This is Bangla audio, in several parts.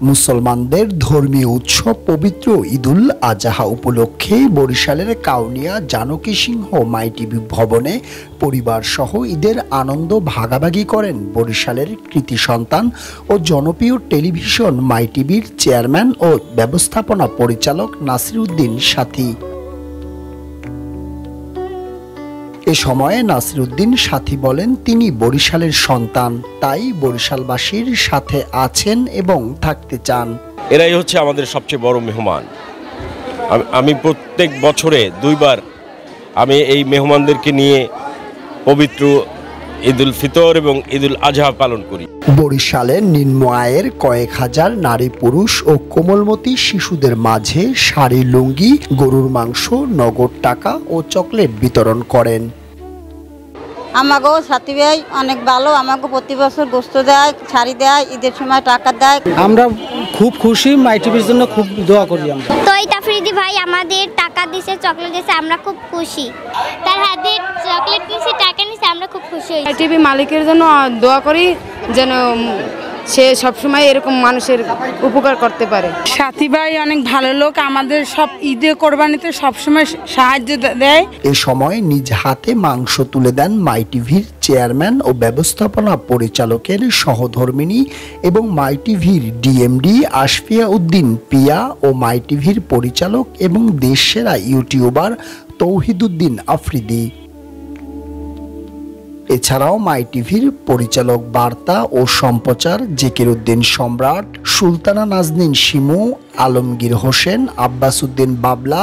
মুসলমানদের ধর্মীয় উৎসব পবিত্র ঈদুল আজহা উপলক্ষে বরিশালের কাউনিয়া জানকী সিংহ মাই টিভি ভবনে পরিবার সহ ঈদের আনন্দ ভাগাভাগি করেন বরিশালের কৃতি সন্তান ও জনপ্রিয় টেলিভিশন মাই টিভির চেয়ারম্যান ও ব্যবস্থাপনা পরিচালক নাসির উদ্দিন সাথী। এ সময়ে নাসির উদ্দিন সাথী বলেন, তিনি বরিশালের সন্তান, তাই বরিশালবাসীর সাথে আছেন এবং থাকতে চান। এরাই হচ্ছে আমাদের সবচেয়ে বড় মেহমান। আমি প্রত্যেক বছরে 2 বার আমি এই মেহমানদেরকে নিয়ে পবিত্র ঈদুল ফিতর এবং ঈদুল আজহা পালন করি। বরিশালের নিম্ন আয়ের কয়েক হাজার নারী পুরুষ ও কোমলমতি শিশুদের মাঝে শাড়ি, লুঙ্গি, গরুর মাংস, নগদ টাকা ও চকলেট বিতরণ করেন। আমাকেও সাথী ভাই অনেক ভালো, আমাকে প্রতি বছর গোস্ত দেয়, শাড়ি দেয়, ঈদের সময় টাকা দেয়। আমরা খুব খুশি, মাই টিভির জন্য খুব দোয়া করি আমরা। তো এই তাফরিদি ভাই আমাদের টাকা দিয়েছে, চকলেট দিয়েছে, আমরা খুব খুশি। তার হাতে চকলেট নিয়েছে, টাকা নিয়েছে, আমরা খুব খুশি হয়েছি। মাই টিভি মালিকের জন্য দোয়া করি যেন সে সবসময় এরকম মানুষের উপকার করতে পারে। সাথী ভাই অনেক ভালো লোক, আমাদের সব ঈদে কোরবানিতে সবসময় সাহায্য দেয়। এ সময় নিজ হাতে মাংস তুলে দেন মাই টিভির চেয়ারম্যান ও ব্যবস্থাপনা পরিচালকের সহধর্মিণী এবং মাই টিভির ডিএমডি আশফিয়া উদ্দিন পিয়া ও মাই টিভির পরিচালক এবং দেশসেরা ইউটিউবার তৌহিদ উদ্দিন আফ্রিদি। এছাড়াও মাই টিভির পরিচালক বার্তা ও সম্প্রচার জেকির উদ্দিন সম্রাট, সুলতানা নাজনীন শিমু, আলমগীর হোসেন, আব্বাস উদ্দিন বাবলা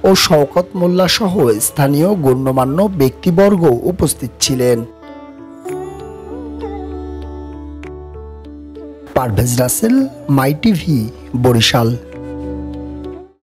ও শওকত মোল্লা সহ স্থানীয় গণ্যমান্য ব্যক্তিবর্গ উপস্থিত ছিলেন। পারভেজ রাসেল, মাই টিভি, বরিশাল।